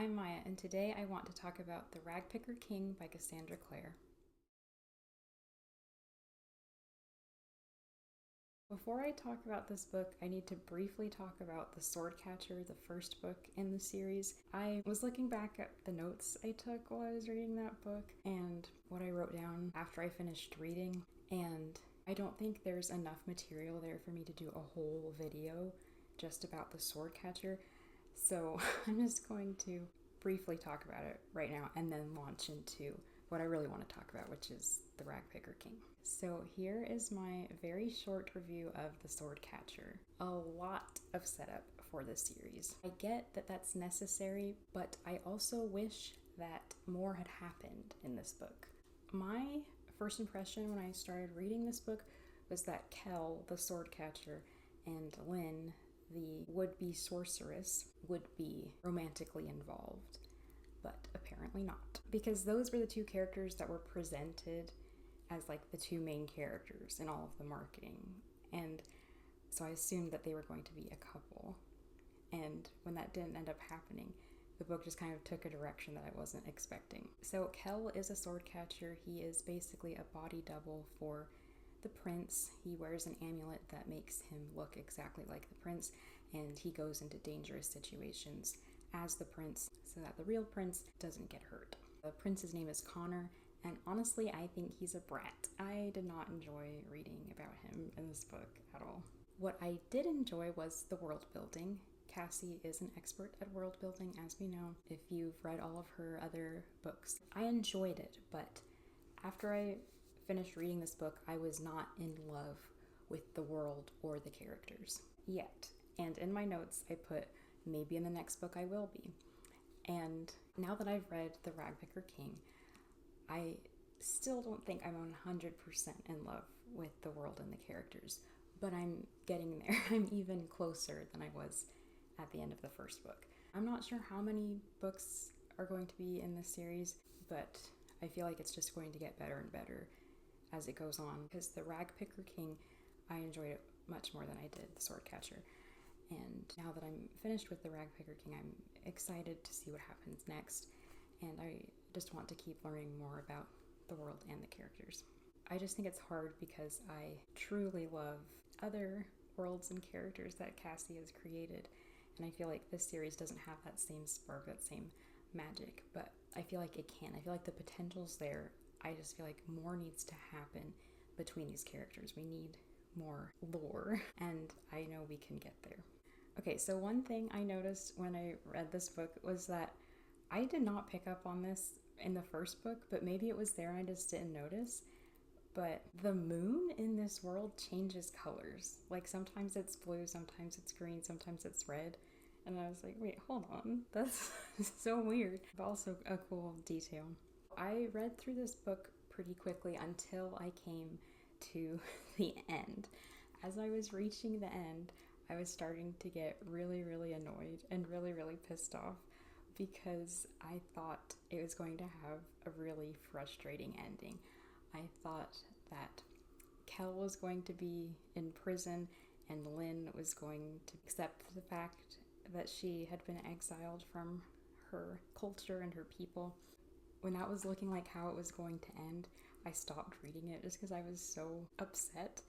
I'm Maya, and today I want to talk about The Ragpicker King by Cassandra Clare. Before I talk about this book, I need to briefly talk about The Swordcatcher, the first book in the series. I was looking back at the notes I took while I was reading that book and what I wrote down after I finished reading, and I don't think there's enough material there for me to do a whole video just about The Swordcatcher, so I'm just going to briefly talk about it right now and then launch into what I really want to talk about, which is The Ragpicker King. So here is my very short review of The Swordcatcher. A lot of setup for this series. I get that that's necessary, but I also wish that more had happened in this book. My first impression when I started reading this book was that Kell, the swordcatcher, and Lin, the would-be sorceress, would be romantically involved, but apparently not. Because those were the two characters that were presented as like the two main characters in all of the marketing, and so I assumed that they were going to be a couple, and when that didn't end up happening, the book just kind of took a direction that I wasn't expecting. So Kell is a sword catcher. He is basically a body double for the prince. He wears an amulet that makes him look exactly like the prince, and he goes into dangerous situations as the prince so that the real prince doesn't get hurt. The prince's name is Conor, and honestly, I think he's a brat. I did not enjoy reading about him in this book at all. What I did enjoy was the world building. Cassie is an expert at world building, as we know, if you've read all of her other books. I enjoyed it, but after I finished reading this book, I was not in love with the world or the characters yet. And in my notes, I put, maybe in the next book I will be. And now that I've read The Ragpicker King, I still don't think I'm 100% in love with the world and the characters, but I'm getting there. I'm even closer than I was at the end of the first book. I'm not sure how many books are going to be in this series, but I feel like it's just going to get better and better as it goes on, because The Ragpicker King, I enjoyed it much more than I did The Swordcatcher. And now that I'm finished with The Ragpicker King, I'm excited to see what happens next, and I just want to keep learning more about the world and the characters. I just think it's hard because I truly love other worlds and characters that Cassie has created, and I feel like this series doesn't have that same spark, that same magic, but I feel like it can. I feel like the potential's there. I just feel like more needs to happen between these characters. We need more lore, and I know we can get there. Okay, so one thing I noticed when I read this book was that I did not pick up on this in the first book, but maybe it was there and I just didn't notice. But the moon in this world changes colors. Like sometimes it's blue, sometimes it's green, sometimes it's red. And I was like, wait, hold on. That's so weird, but also a cool detail. I read through this book pretty quickly until I came to the end. As I was reaching the end, I was starting to get really, really annoyed and really, really pissed off, because I thought it was going to have a really frustrating ending. I thought that Kell was going to be in prison and Lin was going to accept the fact that she had been exiled from her culture and her people. When that was looking like how it was going to end, I stopped reading it just because I was so upset.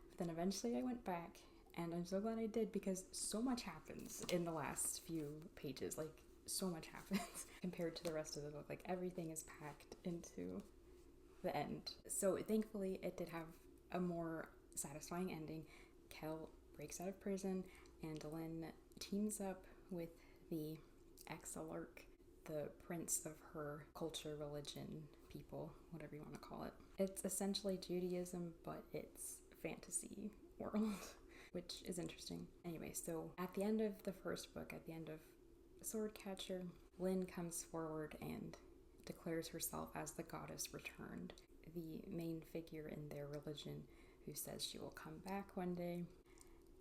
But then eventually I went back, and I'm so glad I did, because so much happens in the last few pages. Like, so much happens compared to the rest of the book. Like, everything is packed into the end. So thankfully it did have a more satisfying ending. Kell breaks out of prison, and Lin teams up with the Exilurk, the prince of her culture, religion, people, whatever you want to call it. It's essentially Judaism, but it's fantasy world, which is interesting. Anyway, so at the end of the first book, at the end of Swordcatcher, Lin comes forward and declares herself as the goddess returned, the main figure in their religion, who says she will come back one day.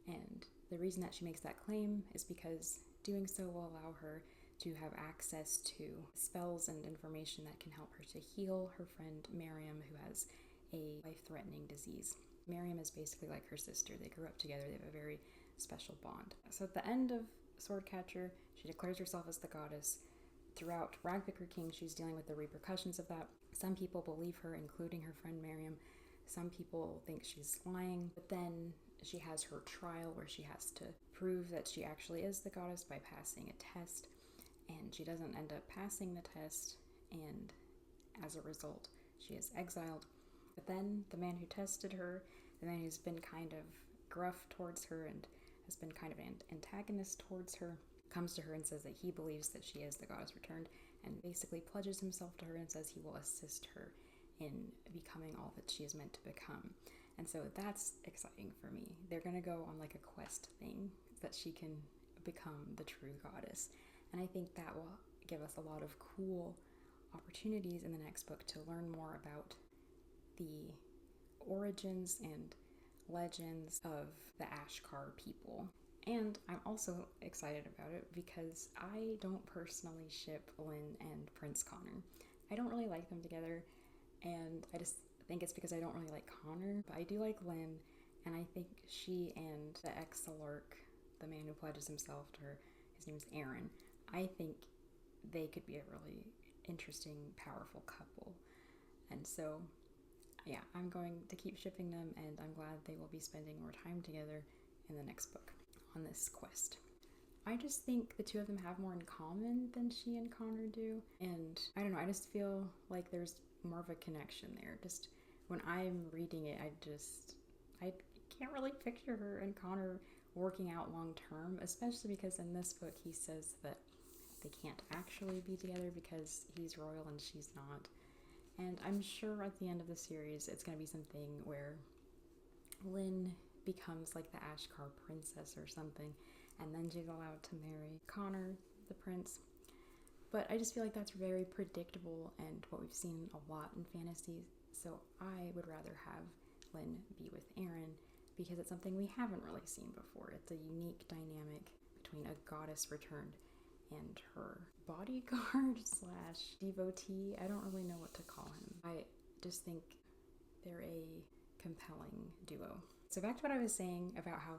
And the reason that she makes that claim is because doing so will allow her to have access to spells and information that can help her to heal her friend Miriam, who has a life-threatening disease. Miriam is basically like her sister. They grew up together. They have a very special bond. So at the end of Swordcatcher, she declares herself as the goddess. throughout Ragpicker King, she's dealing with the repercussions of that. Some people believe her, including her friend Miriam. Some people think she's lying. But then she has her trial where she has to prove that she actually is the goddess by passing a test. And she doesn't end up passing the test. And as a result, she is exiled. But then the man who tested her, the man who's been kind of gruff towards her and has been kind of an antagonist towards her, comes to her and says that he believes that she is the goddess returned, and basically pledges himself to her and says he will assist her in becoming all that she is meant to become. And so that's exciting for me. They're going to go on like a quest thing that she can become the true goddess. And I think that will give us a lot of cool opportunities in the next book to learn more about the origins and legends of the Ashkar people. And I'm also excited about it because I don't personally ship Lin and Prince Conor. I don't really like them together, and I just think it's because I don't really like Conor, but I do like Lin, and I think she and the Exilarch, the man who pledges himself to her, his name's Aaron, I think they could be a really interesting, powerful couple. And so, yeah, I'm going to keep shipping them, and I'm glad they will be spending more time together in the next book on this quest. I just think the two of them have more in common than she and Conor do, and I don't know, I just feel like there's more of a connection there. Just when I'm reading it, I can't really picture her and Conor working out long term, especially because in this book he says that they can't actually be together because he's royal and she's not. And I'm sure at the end of the series it's going to be something where Lin becomes like the Ashkar princess or something, and then she's allowed to marry Conor, the prince. But I just feel like that's very predictable and what we've seen a lot in fantasy, so I would rather have Lin be with Aaron because it's something we haven't really seen before. It's a unique dynamic between a goddess returned and her bodyguard slash devotee. I don't really know what to call him. I just think they're a compelling duo. So back to what I was saying about how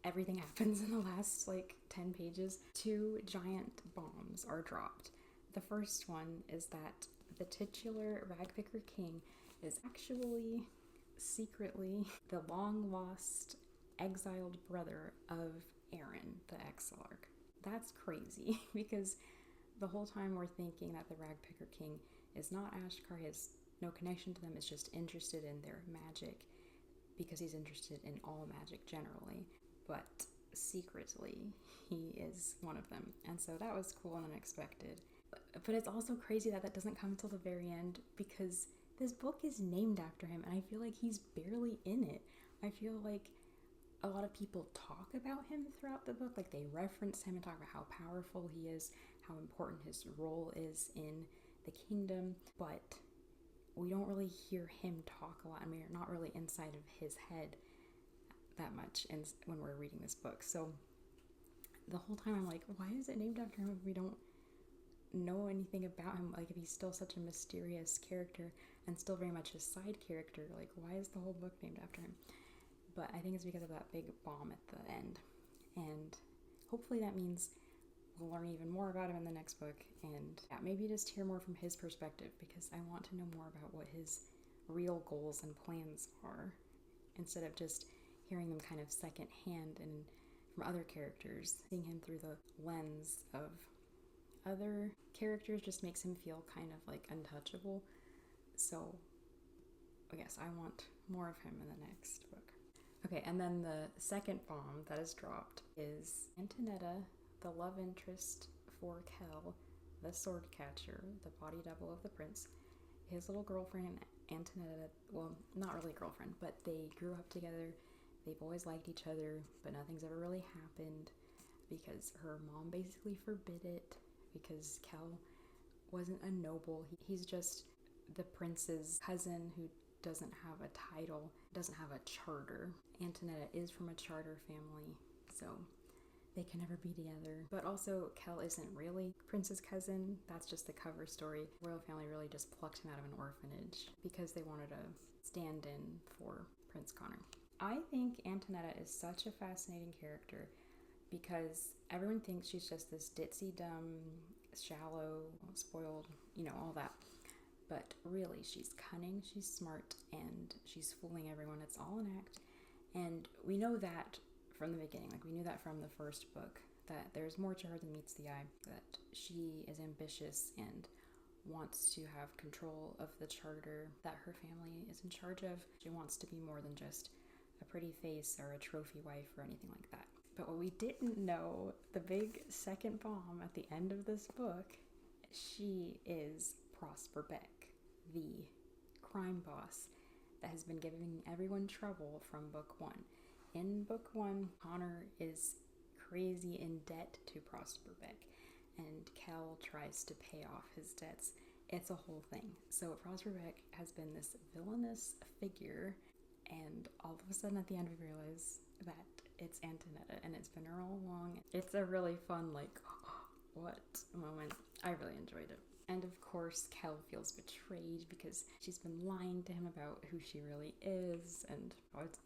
everything happens in the last 10 pages. 2 giant bombs are dropped. The first one is that the titular Ragpicker King is actually secretly the long lost exiled brother of Aaron, the Exilarch. That's crazy because the whole time we're thinking that the Ragpicker King is not Ashkar, he has no connection to them, is just interested in their magic because he's interested in all magic generally, but secretly he is one of them. And so that was cool and unexpected. But it's also crazy that that doesn't come until the very end because this book is named after him and I feel like he's barely in it. I feel like a lot of people talk about him throughout the book, like they reference him and talk about how powerful he is, how important his role is in the kingdom, but we don't really hear him talk a lot, and we're not really inside of his head that much when we're reading this book. So the whole time I'm like, why is it named after him if we don't know anything about him? Like, if he's still such a mysterious character and still very much a side character, like, why is the whole book named after him? But I think it's because of that big bomb at the end, and hopefully that means we'll learn even more about him in the next book, and maybe just hear more from his perspective, because I want to know more about what his real goals and plans are, instead of just hearing them kind of secondhand and from other characters. Seeing him through the lens of other characters just makes him feel kind of like untouchable. So I guess I want more of him in the next book. Okay, and then the second bomb that is dropped is Antonetta, the love interest for Kell, the sword catcher, the body double of the prince. His little girlfriend, Antonetta, well, not really a girlfriend, but they grew up together. They've always liked each other, but nothing's ever really happened because her mom basically forbid it, because Kell wasn't a noble. He's just the prince's cousin who doesn't have a title, doesn't have a charter. Antonetta is from a charter family, so they can never be together. But also, Kell isn't really Prince's cousin. That's just the cover story. The royal family really just plucked him out of an orphanage because they wanted a stand-in for Prince Conor. I think Antonetta is such a fascinating character because everyone thinks she's just this ditzy, dumb shallow, spoiled, all that. But really, she's cunning, she's smart, and she's fooling everyone. It's all an act. And we know that from the beginning. Like, we knew that from the first book, that there's more to her than meets the eye, that she is ambitious and wants to have control of the charter that her family is in charge of. She wants to be more than just a pretty face or a trophy wife or anything like that. But what we didn't know, the big second bomb at the end of this book, she is Prosper Beck, the crime boss that has been giving everyone trouble from book one. In book one, Conor is crazy in debt to Prosper Beck, and Kel tries to pay off his debts. It's a whole thing. So Prosper Beck has been this villainous figure, and all of a sudden at the end we realize that it's Antonetta, and it's been her all along. It's a really fun, like, what moment. I really enjoyed it. And of course, Kel feels betrayed because she's been lying to him about who she really is, and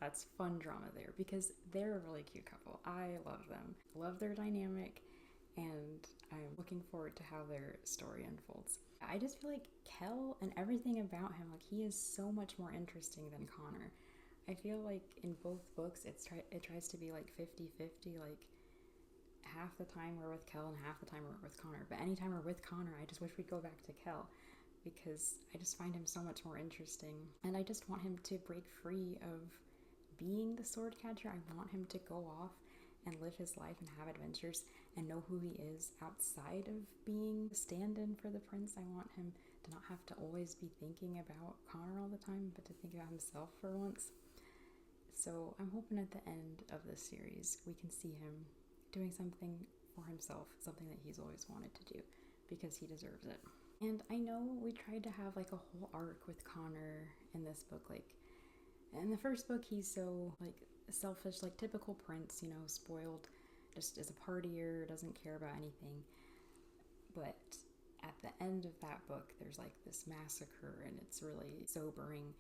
that's fun drama there because they're a really cute couple. I love them. Love their dynamic, and I'm looking forward to how their story unfolds. I just feel like Kel and everything about him, like, he is so much more interesting than Conor. I feel like in both books it tries to be like 50-50, like half the time we're with Kel and half the time we're with Conor. But anytime we're with Conor, I just wish we'd go back to Kel because I just find him so much more interesting. And I just want him to break free of being the sword catcher. I want him to go off and live his life and have adventures and know who he is outside of being the stand-in for the prince. I want him to not have to always be thinking about Conor all the time, but to think about himself for once. So I'm hoping at the end of this series we can see him doing something for himself, something that he's always wanted to do because he deserves it. And I know we tried to have like a whole arc with Conor in this book. Like in the first book, he's so like selfish, like typical prince, spoiled, just is a partier, doesn't care about anything. But at the end of that book, there's like this massacre and it's really sobering.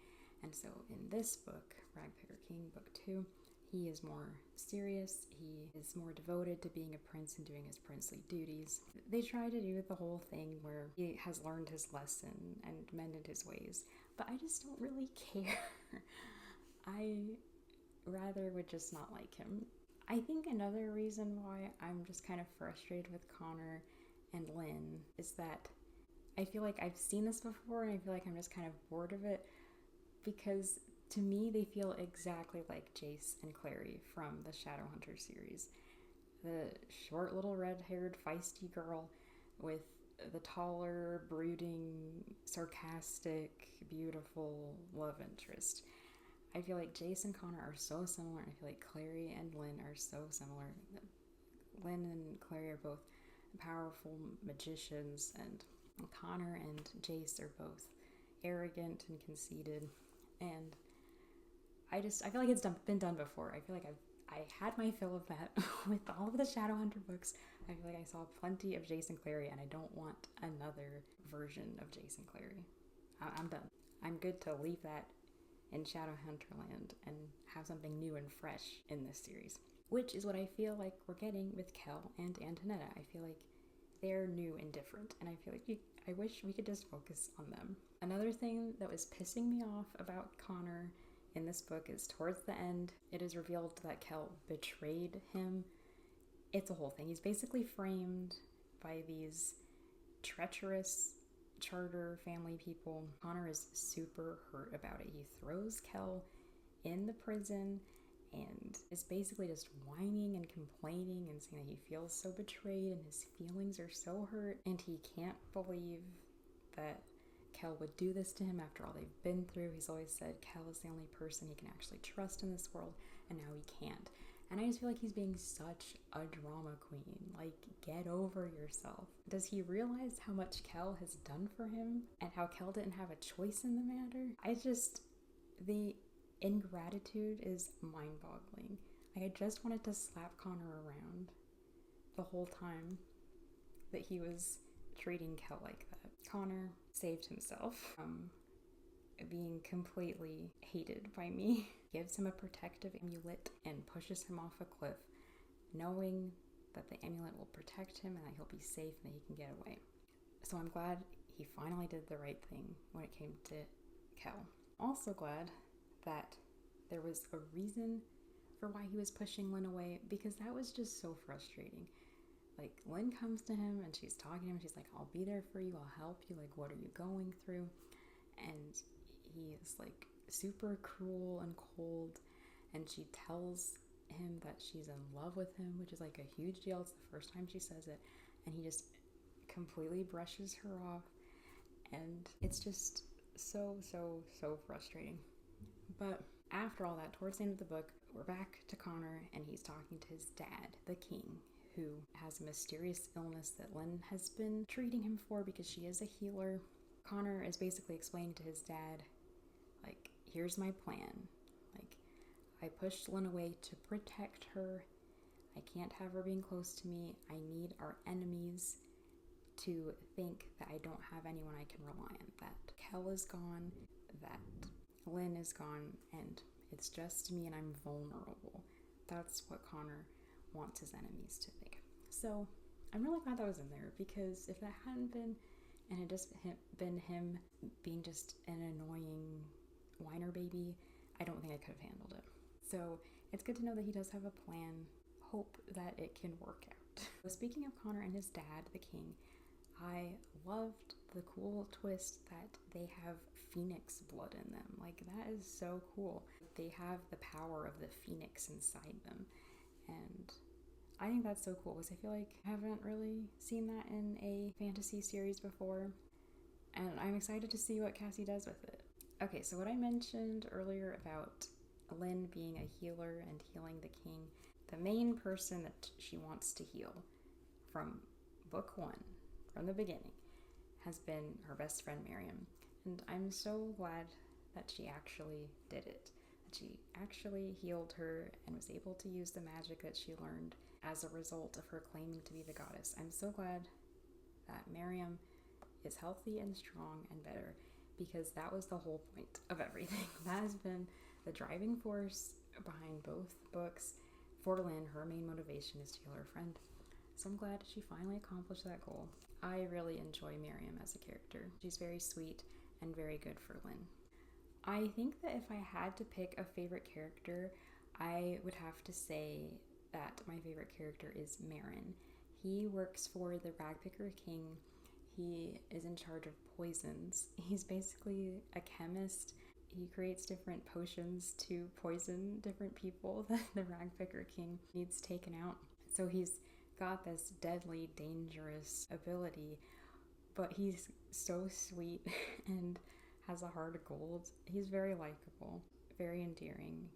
And so in this book, Ragpicker King, book 2, he is more serious, he is more devoted to being a prince and doing his princely duties. They try to do the whole thing where he has learned his lesson and mended his ways, but I just don't really care. I rather would just not like him. I think another reason why I'm just kind of frustrated with Conor and Lin is that I feel like I've seen this before and I feel like I'm just kind of bored of it because to me, they feel exactly like Jace and Clary from the Shadowhunter series. The short little red-haired feisty girl with the taller, brooding, sarcastic, beautiful love interest. I feel like Jace and Conor are so similar. I feel like Clary and Lin are so similar. Lin and Clary are both powerful magicians, and Conor and Jace are both arrogant and conceited. And I feel like it's been done before. I feel like I had my fill of that with all of the Shadowhunter books. I feel like I saw plenty of Jace and Clary, and I don't want another version of Jace and Clary. I'm done. I'm good to leave that in Shadowhunterland and have something new and fresh in this series, which is what I feel like we're getting with Kel and Antonetta. I feel like they're new and different, and I feel like I wish we could just focus on them. Another thing that was pissing me off about Conor in this book is towards the end, it is revealed that Kel betrayed him. It's a whole thing. He's basically framed by these treacherous charter family people. Conor is super hurt about it. He throws Kel in the prison and is basically just whining and complaining and saying that he feels so betrayed and his feelings are so hurt, and he can't believe that Kel would do this to him after all they've been through. He's always said Kel is the only person he can actually trust in this world, and now he can't. And I just feel like he's being such a drama queen. Like, get over yourself. Does he realize how much Kel has done for him and how Kel didn't have a choice in the matter? The ingratitude is mind-boggling. Like, I just wanted to slap Conor around the whole time that he was treating Kel like that. Conor saved himself from being completely hated by me, gives him a protective amulet and pushes him off a cliff, knowing that the amulet will protect him and that he'll be safe and that he can get away. So I'm glad he finally did the right thing when it came to Kel. Also glad that there was a reason for why he was pushing Lin away, because that was just so frustrating. Like, Lin comes to him and she's talking to him. She's like, I'll be there for you. I'll help you. Like, what are you going through? And he is like super cruel and cold. And she tells him that she's in love with him, which is like a huge deal. It's the first time she says it. And he just completely brushes her off. And it's just so frustrating. But after all that, towards the end of the book, we're back to Conor, and he's talking to his dad, the king, who has a mysterious illness that Lin has been treating him for because she is a healer. Conor is basically explaining to his dad, like, here's my plan. Like, I pushed Lin away to protect her. I can't have her being close to me. I need our enemies to think that I don't have anyone I can rely on. That Kel is gone, that Lin is gone, and it's just me and I'm vulnerable. That's what Conor wants his enemies to think. So I'm really glad that was in there, because if that hadn't been, and it just been him being just an annoying whiner baby, I don't think I could have handled it. So it's good to know that he does have a plan. Hope that it can work out. So speaking of Conor and his dad, the king, I loved the cool twist that they have phoenix blood in them. Like, that is so cool. They have the power of the phoenix inside them. And I think that's so cool, because I feel like I haven't really seen that in a fantasy series before. And I'm excited to see what Cassie does with it. Okay, so what I mentioned earlier about Lin being a healer and healing the king, the main person that she wants to heal from book one, from the beginning, has been her best friend Miriam. And I'm so glad that she actually did it. That she actually healed her and was able to use the magic that she learned as a result of her claiming to be the goddess. I'm so glad that Miriam is healthy and strong and better, because that was the whole point of everything. That has been the driving force behind both books. For Lin, her main motivation is to heal her friend. So I'm glad she finally accomplished that goal. I really enjoy Miriam as a character. She's very sweet and very good for Lin. I think that if I had to pick a favorite character, I would have to say that my favorite character is Marin. He works for the Ragpicker King. He is in charge of poisons. He's basically a chemist. He creates different potions to poison different people that the Ragpicker King needs taken out. So he's got this deadly, dangerous ability, but he's so sweet and has a heart of gold. He's very likable, very endearing,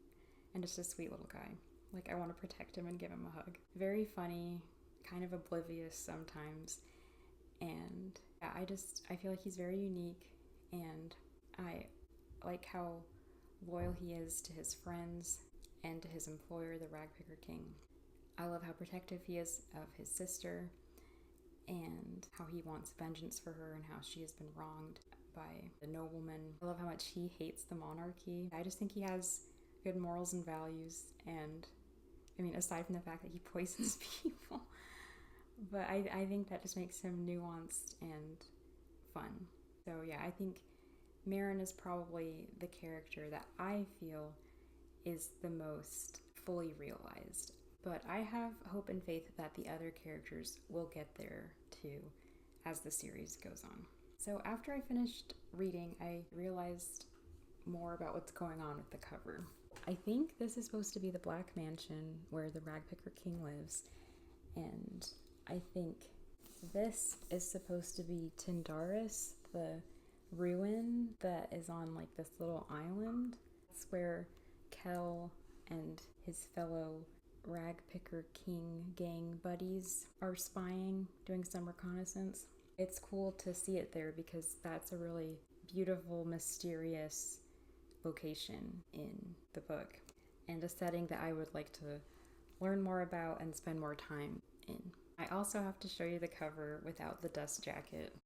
and just a sweet little guy. Like, I want to protect him and give him a hug. Very funny, kind of oblivious sometimes, and yeah, I feel like he's very unique, and I like how loyal he is to his friends and to his employer, the Ragpicker King. I love how protective he is of his sister, and how he wants vengeance for her and how she has been wronged by the nobleman. I love how much he hates the monarchy. I just think he has good morals and values, and I mean, aside from the fact that he poisons people, but I think that just makes him nuanced and fun. So yeah, I think Marin is probably the character that I feel is the most fully realized. But I have hope and faith that the other characters will get there too as the series goes on. So after I finished reading, I realized more about what's going on with the cover. I think this is supposed to be the Black Mansion where the Ragpicker King lives, and I think this is supposed to be Tindaris, the ruin that is on like this little island. It's where Kel and his fellow Ragpicker King gang buddies are spying, doing some reconnaissance. It's cool to see it there because that's a really beautiful, mysterious location in the book, and a setting that I would like to learn more about and spend more time in. I also have to show you the cover without the dust jacket.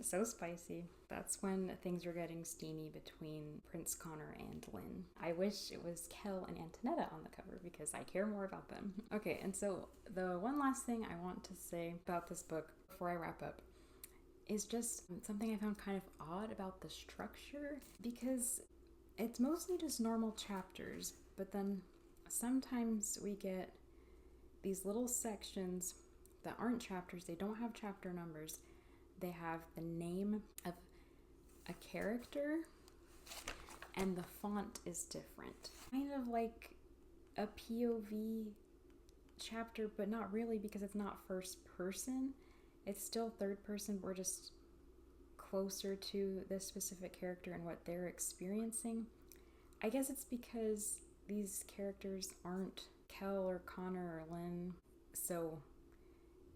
So spicy. That's when things were getting steamy between Prince Connor and Lin. I wish it was Kel and Antonetta on the cover because I care more about them. Okay, and so the one last thing I want to say about this book before I wrap up is just something I found kind of odd about the structure, because it's mostly just normal chapters, but then sometimes we get these little sections that aren't chapters. They don't have chapter numbers. They have the name of a character and the font is different. Kind of like a POV chapter, but not really, because it's not first person. It's still third person. We're just closer to this specific character and what they're experiencing. I guess it's because these characters aren't Kel or Connor or Lin, so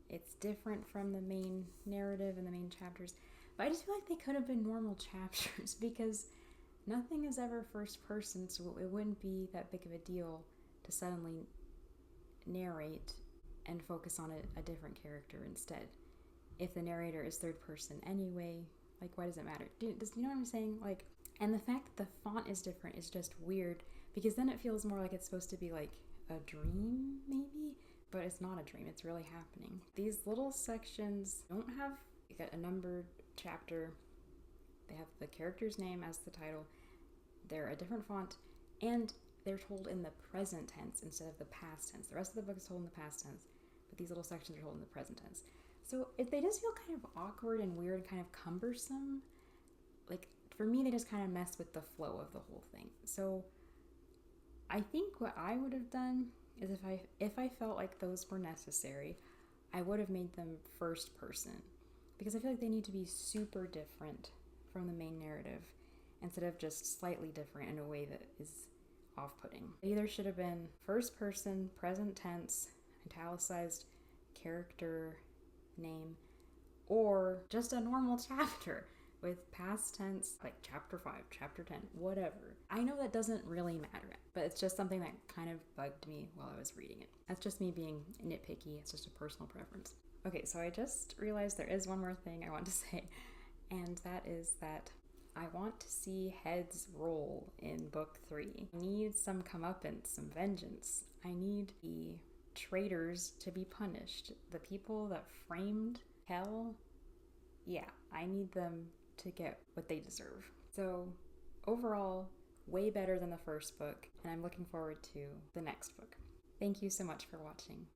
it's different from the main narrative and the main chapters. But I just feel like they could have been normal chapters because nothing is ever first person, so it wouldn't be that big of a deal to suddenly narrate and focus on a different character instead. If the narrator is third person anyway, like, why does it matter? You know what I'm saying? Like, and the fact that the font is different is just weird, because then it feels more like it's supposed to be like a dream, maybe, but it's not a dream, it's really happening. These little sections don't have a numbered chapter. They have the character's name as the title. They're a different font, and they're told in the present tense instead of the past tense. The rest of the book is told in the past tense, but these little sections are told in the present tense. So they just feel kind of awkward and weird, kind of cumbersome. Like, for me, they just kind of mess with the flow of the whole thing. So I think what I would have done is if I felt like those were necessary, I would have made them first person, because I feel like they need to be super different from the main narrative instead of just slightly different in a way that is off-putting. It either should have been first person, present tense, italicized character name, or just a normal chapter with past tense, like chapter 5, chapter 10, whatever. I know that doesn't really matter, but it's just something that kind of bugged me while I was reading it. That's just me being nitpicky. It's just a personal preference. Okay, so I just realized there is one more thing I want to say, and that is that I want to see heads roll in book 3. I need some comeuppance, some vengeance. I need the traitors to be punished. The people that framed Kel, yeah, I need them to get what they deserve. So overall, way better than the first book, and I'm looking forward to the next book. Thank you so much for watching.